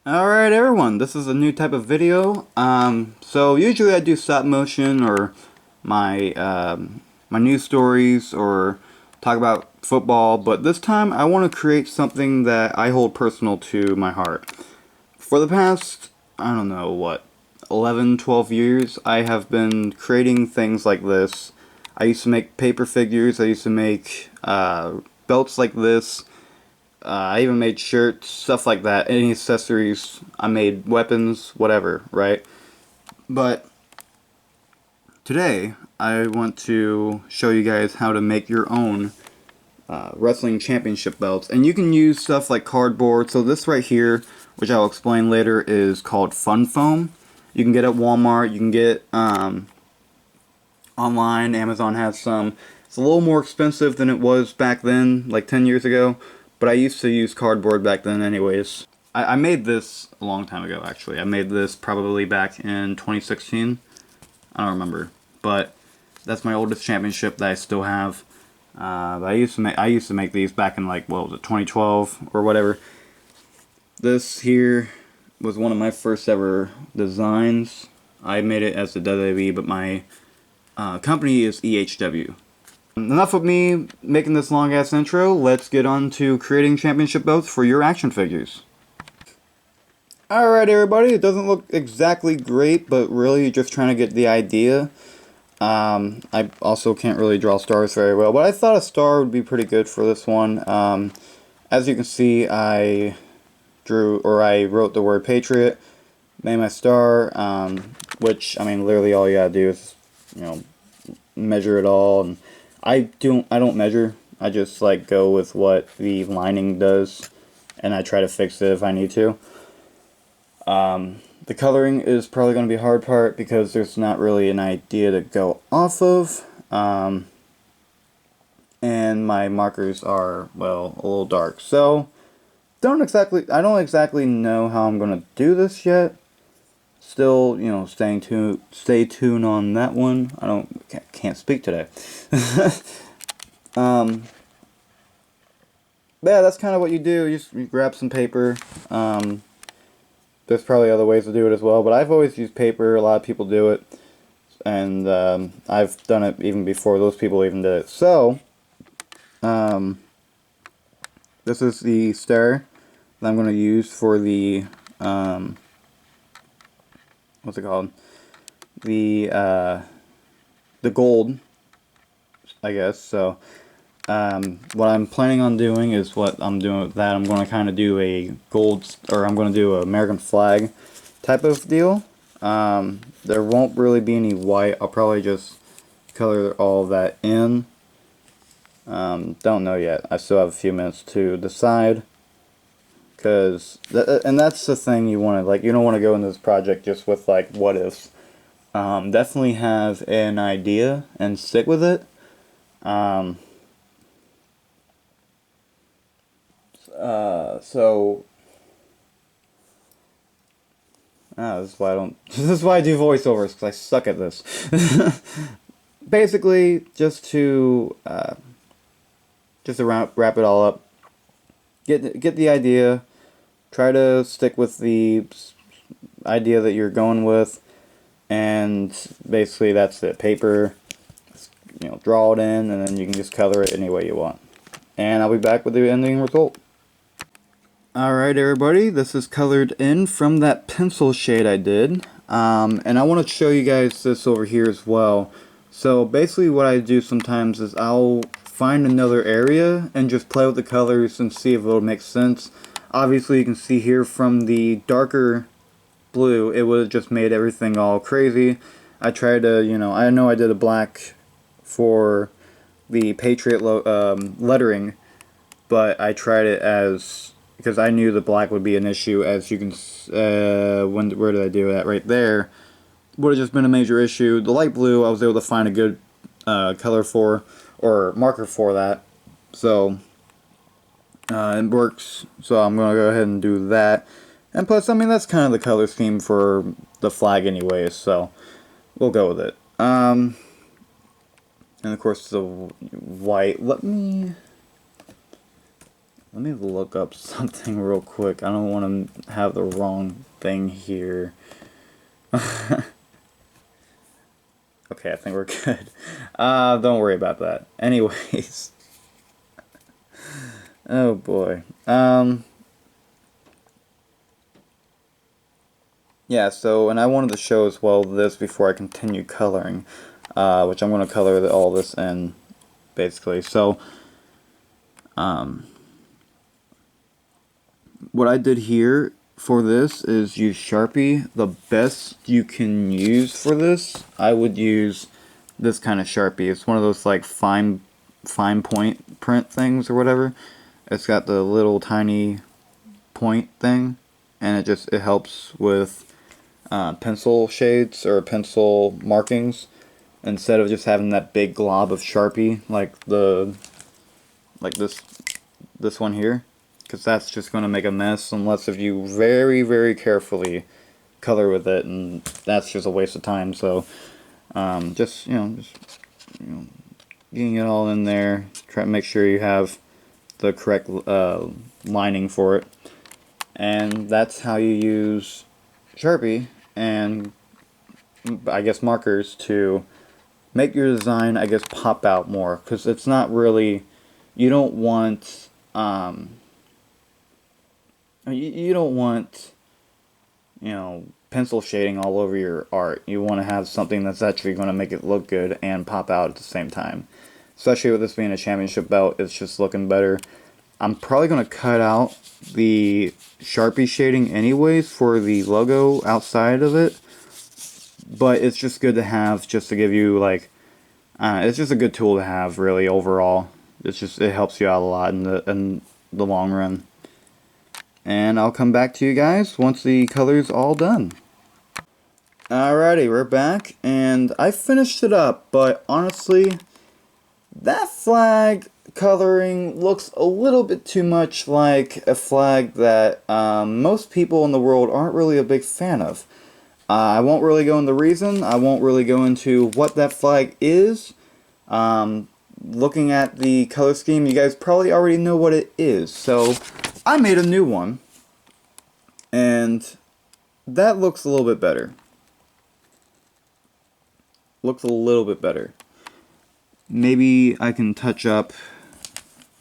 Alright everyone, this is a new type of video. So usually I do stop motion or my news stories or talk about football, but this time I want to create something that I hold personal to my heart. For the past, I don't know what, 11, 12 years, I have been creating things like this. I used to make paper figures, I used to make belts like this. I even made shirts, stuff like that, any accessories. I made weapons, whatever, right? But today, I want to show you guys how to make your own wrestling championship belts. And you can use stuff like cardboard. So this right here, which I'll explain later, is called Fun Foam. You can get at Walmart, you can get online, Amazon has some. It's a little more expensive than it was back then, like 10 years ago. But I used to use cardboard back then anyways. I made this a long time ago, actually. I made this probably back in 2016. I don't remember. But that's my oldest championship that I still have. I used to make these back in, like, what was it, 2012 or whatever. This here was one of my first ever designs. I made it as the WWE, but my company is EHW. Enough of me making this long ass intro, let's get on to creating championship belts for your action figures. Alright everybody, it doesn't look exactly great, but really just trying to get the idea. I also can't really draw stars very well, but I thought a star would be pretty good for this one. As you can see, I wrote the word Patriot, made my star, which, I mean, literally all you gotta do is, measure it all, and I don't measure. I just like go with what the lining does, and I try to fix it if I need to. The coloring is probably going to be a hard part because there's not really an idea to go off of. And my markers are, well, a little dark. So I don't exactly know how I'm going to do this yet. Still, stay tuned on that one. Can't speak today. But yeah, that's kind of what you do. You grab some paper. There's probably other ways to do it as well, but I've always used paper. A lot of people do it, and I've done it even before those people even did it. So, this is the star that I'm going to use for the what's it called? The gold, I guess. So, what I'm planning on doing is what I'm doing with that. I'm going to kind of do a gold, or I'm going to do an American flag type of deal. There won't really be any white. I'll probably just color all of that in. Don't know yet. I still have a few minutes to decide. And that's the thing you want to, like, you don't want to go into this project just with, like, what ifs. Definitely have an idea and stick with it. This is why I don't. This is why I do voiceovers, because I suck at this. Basically, just to wrap it all up. Get the idea. Try to stick with the idea that you're going with, and basically that's it. Paper. Draw it in, and then you can just color it any way you want. And I'll be back with the ending result. Alright everybody, this is colored in from that pencil shade I did. And I want to show you guys this over here as well. So basically what I do sometimes is I'll find another area and just play with the colors and see if it'll make sense. Obviously you can see here from the darker blue, it would have just made everything all crazy. I tried to, I know I did a black for the Patriot lettering, but I tried it because I knew the black would be an issue. As you can, where did I do that? Right there. Would have just been a major issue. The light blue, I was able to find a good color for, or marker for that. So, it works. So I'm going to go ahead and do that. And plus, I mean, that's kind of the color scheme for the flag anyways, so we'll go with it. And of course the white, let me Let me look up something real quick. I don't want to have the wrong thing here. Okay, I think we're good. Don't worry about that. Anyways. Oh boy. Yeah, so, and I wanted to show as well this before I continue coloring, which I'm going to color all this in, basically. So, what I did here for this is use Sharpie. The best you can use for this, I would use this kind of Sharpie. It's one of those like fine point print things or whatever. It's got the little tiny point thing, and it helps with pencil shades or pencil markings instead of just having that big glob of Sharpie like this one here, because that's just going to make a mess unless if you very, very carefully color with it, and that's just a waste of time. So just getting it all in there, try to make sure you have the correct lining for it, and that's how you use Sharpie and I guess markers to make your design, I guess, pop out more, because it's not really, you don't want you don't want, pencil shading all over your art. You want to have something that's actually going to make it look good and pop out at the same time. Especially with this being a championship belt, it's just looking better. I'm probably going to cut out the Sharpie shading anyways for the logo outside of it. But it's just good to have, just to give you like, it's just a good tool to have really overall. It helps you out a lot in the long run. And I'll come back to you guys once the color's all done. Alrighty, we're back, and I finished it up, but honestly, that flag coloring looks a little bit too much like a flag that most people in the world aren't really a big fan of. I won't really go into the reason. I won't really go into what that flag is. Looking at the color scheme, you guys probably already know what it is. So, I made a new one, and that looks a little bit better. Looks a little bit better. Maybe I can touch up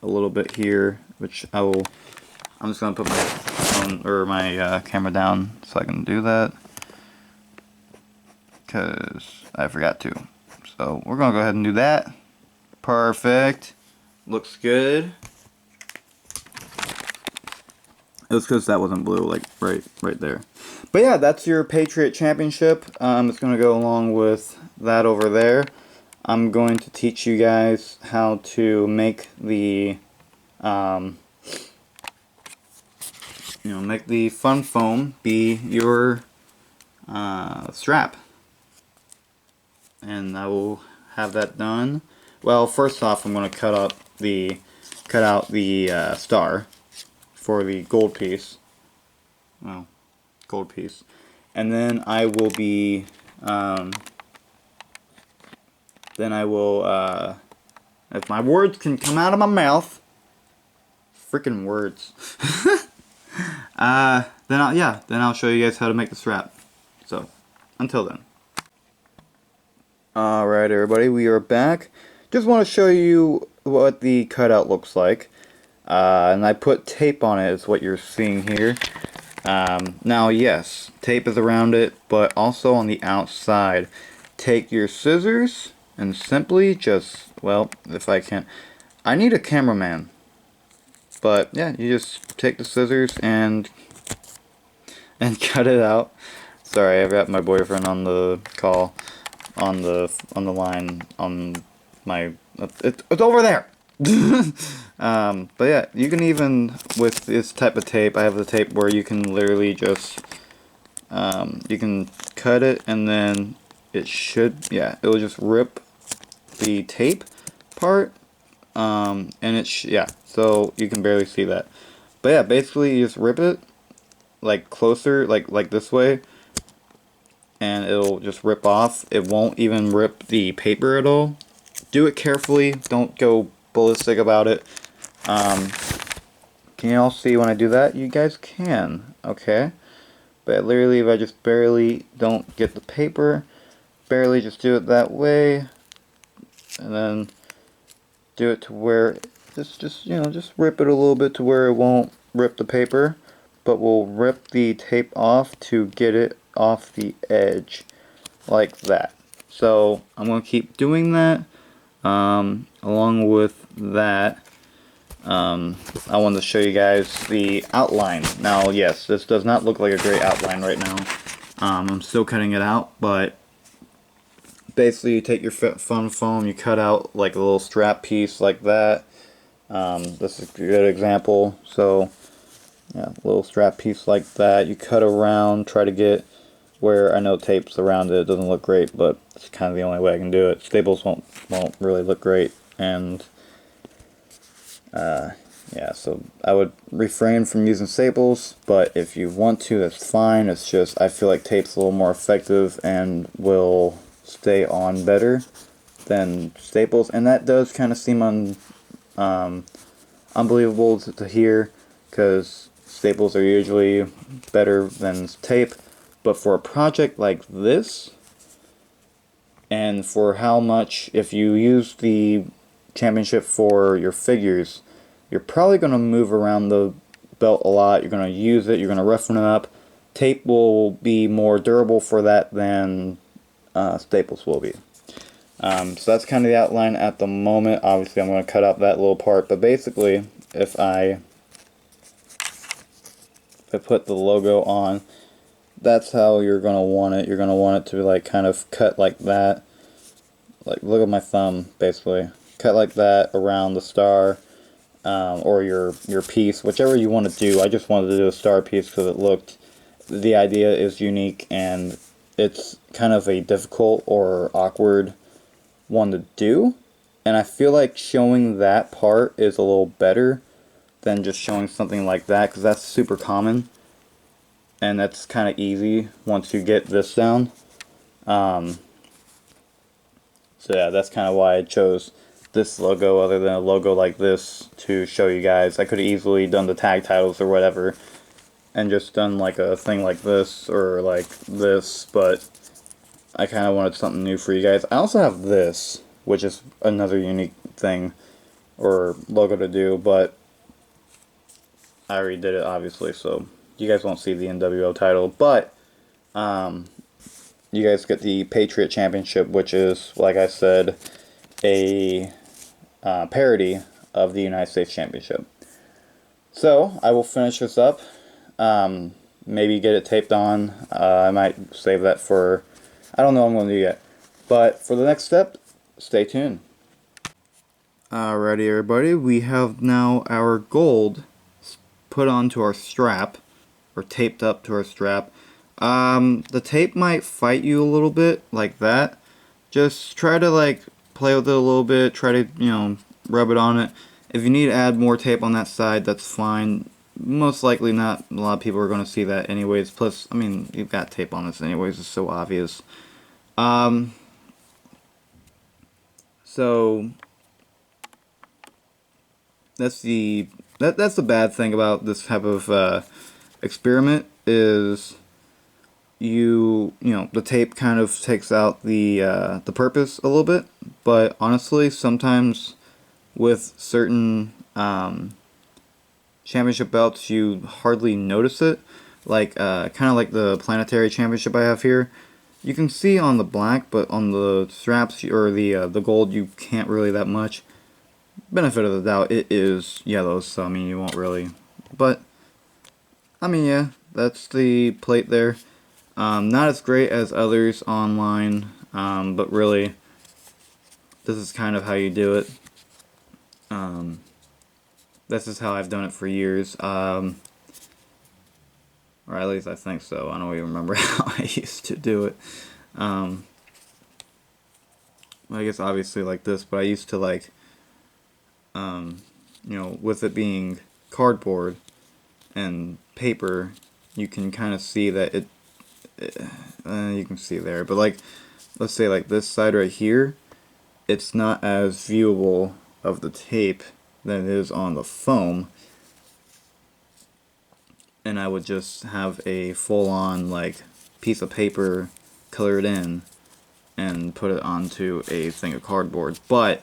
a little bit here, which I will. I'm just gonna put my phone or my camera down so I can do that, because I forgot to. So we're gonna go ahead and do that. Perfect. Looks good. It was because that wasn't blue, like right there. But yeah, that's your Patriot Championship. It's gonna go along with that over there. I'm going to teach you guys how to make the, make the fun foam be your strap. And I will have that done. Well, first off, I'm going to cut out the star for the gold piece. Well, gold piece, and then I will be. Then I will, if my words can come out of my mouth, freaking words. Then I'll show you guys how to make the strap. So, until then. Alright everybody, we are back. Just want to show you what the cutout looks like. And I put tape on it, is what you're seeing here. Now yes, tape is around it, but also on the outside. Take your scissors and simply just, well, if I can, I need a cameraman. But yeah, you just take the scissors and cut it out. Sorry, I've got my boyfriend on the call, on the line, on my, it's over there. But yeah, you can even, with this type of tape, I have the tape where you can literally just, you can cut it and then it should, yeah, it will just rip the tape part, and yeah, so you can barely see that. But yeah, basically you just rip it, like closer, like this way, and it'll just rip off. It won't even rip the paper at all. Do it carefully, don't go ballistic about it. Can you all see when I do that? You guys can, okay? But literally, if I just barely don't get the paper, barely just do it that way, and then do it to where, just you know, just rip it a little bit to where it won't rip the paper, but we'll rip the tape off to get it off the edge, like that. So I'm going to keep doing that. Along with that, I wanted to show you guys the outline. Now, yes, this does not look like a great outline right now. I'm still cutting it out, but basically you take your fun foam, you cut out like a little strap piece like that. This is a good example. So, yeah, a little strap piece like that. You cut around, try to get where I know tape's around it. It doesn't look great, but it's kind of the only way I can do it. Staples won't really look great, and yeah, so I would refrain from using staples, but if you want to, that's fine. It's just I feel like tape's a little more effective and will stay on better than staples, and that does kind of seem unbelievable to hear, because staples are usually better than tape. But for a project like this, and for how much, if you use the championship for your figures, you're probably going to move around the belt a lot. You're going to use it, you're going to roughen it up. Tape will be more durable for that than staples will be. So that's kind of the outline at the moment. Obviously I'm going to cut out that little part, but basically if I put the logo on, that's how you're going to want it. You're going to want it to like kind of cut like that. Like, look at my thumb, basically. Cut like that around the star, or your piece, whichever you want to do. I just wanted to do a star piece because it looked, the idea is unique, and it's kind of a difficult or awkward one to do. And I feel like showing that part is a little better than just showing something like that, because that's super common. And that's kind of easy once you get this down. So yeah, that's kind of why I chose this logo other than a logo like this to show you guys. I could have easily done the tag titles or whatever and just done like a thing like this or like this, but I kind of wanted something new for you guys. I also have this, which is another unique thing or logo to do, but I already did it obviously, so you guys won't see the NWO title, but you guys get the Patriot Championship, which is, like I said, a parody of the United States Championship. So I will finish this up, maybe get it taped on. I might save that for, I don't know what I'm going to do yet, but for the next step, stay tuned. Alrighty everybody, we have now our gold put onto our strap, or taped up to our strap. The tape might fight you a little bit, like that. Just try to like play with it a little bit, try to, you know, rub it on it. If you need to add more tape on that side, that's fine. Most likely not a lot of people are going to see that anyways. Plus, I mean, you've got tape on this anyways, it's so obvious. So that's the bad thing about this type of experiment, is you know, the tape kind of takes out the purpose a little bit. But honestly, sometimes with certain championship belts, you hardly notice it. Like kind of like the planetary championship I have here. You can see on the black, but on the straps or the gold, you can't really that much. Benefit of the doubt, it is yellow, so I mean you won't really. But I mean, yeah, that's the plate there. Not as great as others online, but really, this is kind of how you do it. This is how I've done it for years, or at least I think so. I don't even remember how I used to do it. I guess obviously like this, but I used to like, you know, with it being cardboard and paper, you can kind of see that you can see there, but like, let's say like this side right here, it's not as viewable of the tape than it is on the foam. and I would just have a full-on like piece of paper colored in and put it onto a thing of cardboard. But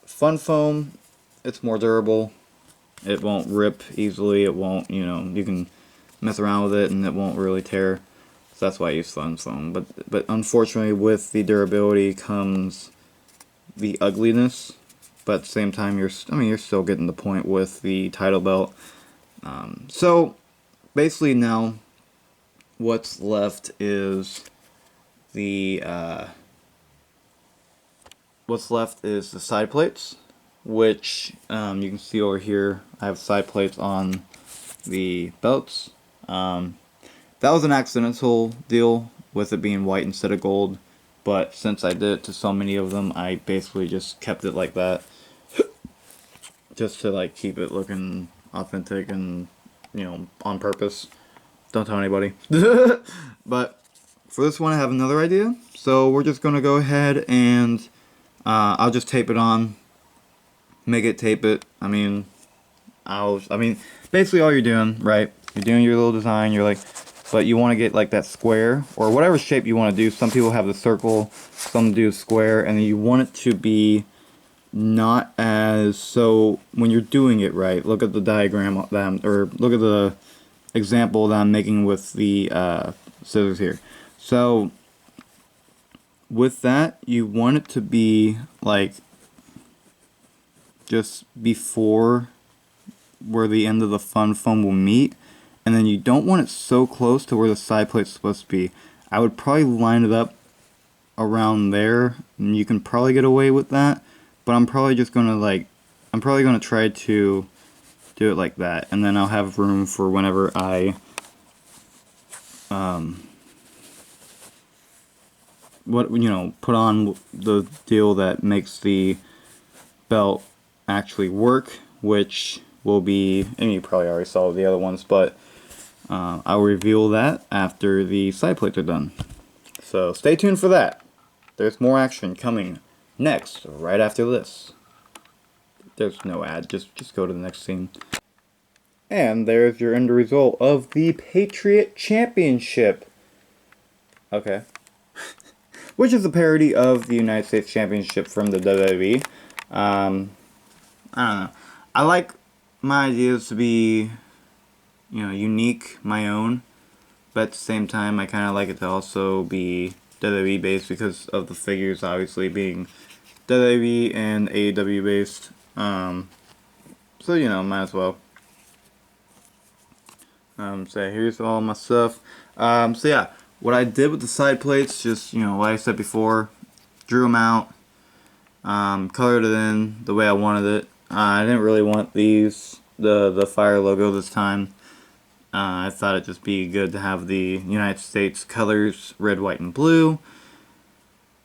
fun foam, it's more durable. It won't rip easily. It won't, you know, you can mess around with it and it won't really tear. So that's why I use fun foam. But unfortunately, with the durability comes the ugliness. But at the same time, you're still getting the point with the title belt. So basically now, what's left is the side plates, which you can see over here. I have side plates on the belts. That was an accidental deal with it being white instead of gold, but since I did it to so many of them, I basically just kept it like that, just to like keep it looking authentic and, you know, on purpose. Don't tell anybody. But for this one, I have another idea. So we're just gonna go ahead and I'll just tape it on, make it tape it. I mean, basically all you're doing, right? You're doing your little design. You're like, but you want to get like that square or whatever shape you want to do. Some people have the circle, some do square, and then you want it to be not as, so when you're doing it right, look at the diagram that or look at the example that I'm making with the scissors here. So with that, you want it to be like just before where the end of the fun foam will meet, and then you don't want it so close to where the side plate's supposed to be. I would probably line it up around there, and you can probably get away with that, but I'm probably just gonna try to do it like that, and then I'll have room for whenever I put on the deal that makes the belt actually work, which will be, and you probably already saw the other ones, but I'll reveal that after the side plates are done. So stay tuned for that. There's more action coming next, right after this. There's no ad, just go to the next scene. And there's your end result of the Patriot Championship. Okay. Which is a parody of the United States Championship from the WWE. I don't know. I like my ideas to be, you know, unique, my own, but at the same time I kind of like it to also be WWE based because of the figures obviously being WWE and AEW based. So, you know, might as well. So here's all my stuff. So yeah, what I did with the side plates, just, you know, like I said before, drew them out, colored it in the way I wanted it. I didn't really want the fire logo this time. I thought it'd just be good to have the United States colors, red, white, and blue.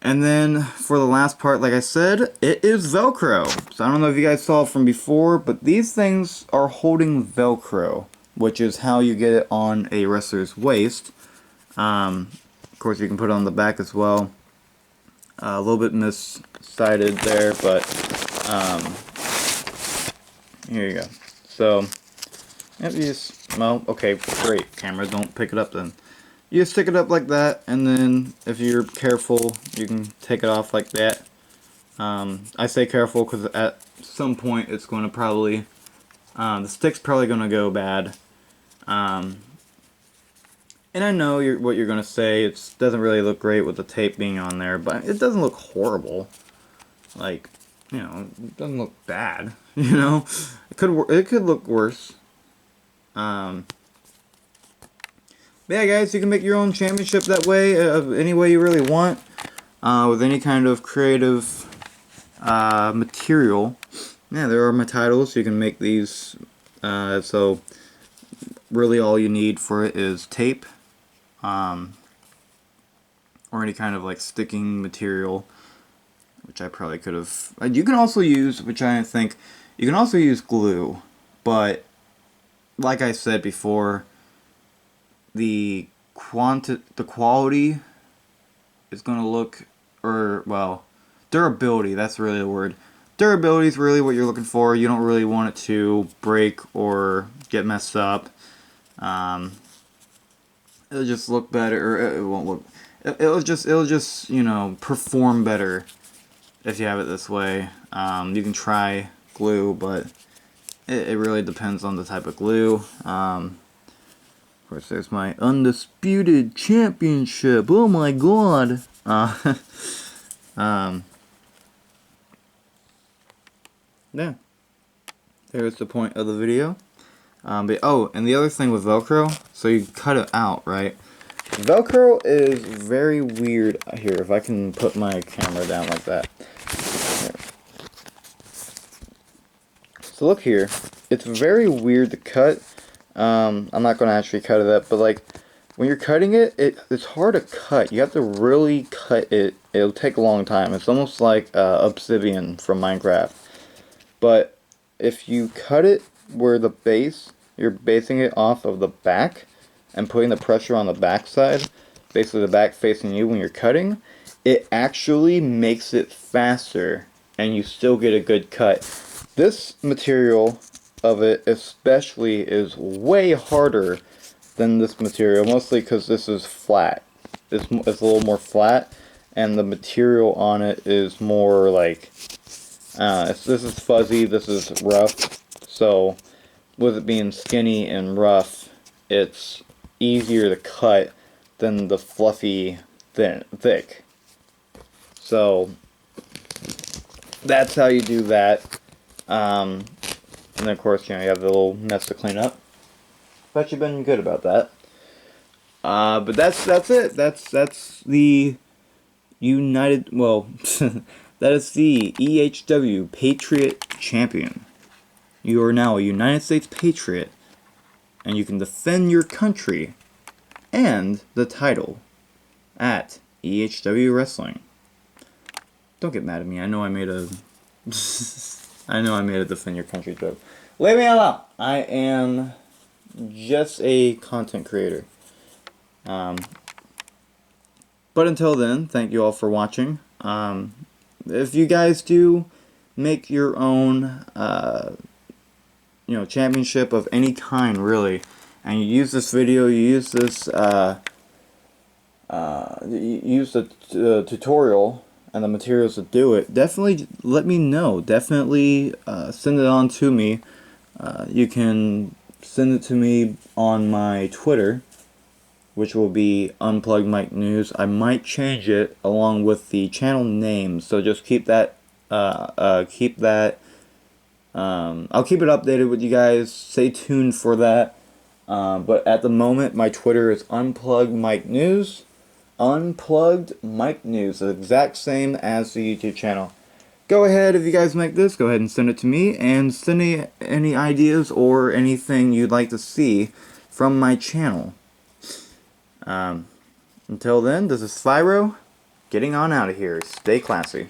And then for the last part, like I said, it is Velcro. So I don't know if you guys saw it from before, but these things are holding Velcro, which is how you get it on a wrestler's waist. Of course, you can put it on the back as well. A little bit missided there, but here you go. So, yep, you just, well, okay, great. Camera, don't pick it up then. You just stick it up like that, and then if you're careful, you can take it off like that. I say careful because at some point it's going to probably, the stick's probably going to go bad. And I know what you're going to say, it doesn't really look great with the tape being on there, but it doesn't look horrible. Like, you know, it doesn't look bad, you know? It could look worse. But yeah, guys, you can make your own championship that way, any way you really want, with any kind of creative material. Yeah, there are my titles. You can make these, so really all you need for it is tape, or any kind of like sticking material, which I probably could have. You can also use, which I think, you can also use glue, but like I said before, the quality is going to look, or, well, durability, that's really the word. durability is really what you're looking for. You don't really want it to break or get messed up. It'll just look better, or it won't look. It'll just you know, perform better if you have it this way. You can try glue, but it really depends on the type of glue. Of course, there's my undisputed championship. Oh my god. Yeah. There's the point of the video. Oh, and the other thing with Velcro, so you cut it out, right? Velcro is very weird. Here, if I can put my camera down like that. Here. So look here. It's very weird to cut. I'm not going to actually cut it up, but like, when you're cutting it, it's hard to cut. You have to really cut it. It'll take a long time. It's almost like obsidian from Minecraft. But if you cut it where the base, you're basing it off of the back and putting the pressure on the back side, basically the back facing you when you're cutting, it actually makes it faster and you still get a good cut. This material of it especially is way harder than this material, mostly because this is flat. It's a little more flat, and the material on it is more like, this is fuzzy, this is rough, so with it being skinny and rough, it's easier to cut than the fluffy thick. So that's how you do that. And then of course, you know, you have the little mess to clean up. But you've been good about that. But that's it. That's the United, well, that is the EHW Patriot Champion. You are now a United States Patriot, and you can defend your country and the title at EHW Wrestling. Don't get mad at me. I know I made a defend your country joke. Leave me alone. I am just a content creator. But until then, thank you all for watching. If you guys do make your own you know, championship of any kind, really, and you use this video, you use this you use the tutorial and the materials to do it, definitely let me know. Definitely send it on to me. You can send it to me on my Twitter, which will be Unplugged Mike News. I might change it along with the channel name, so just keep that I'll keep it updated with you guys. Stay tuned for that. But at the moment, my Twitter is Unplugged Mike News. Unplugged Mike News, the exact same as the YouTube channel. Go ahead, if you guys make this, go ahead and send it to me, and send any ideas or anything you'd like to see from my channel. Until then, this is Spyro, getting on out of here. Stay classy.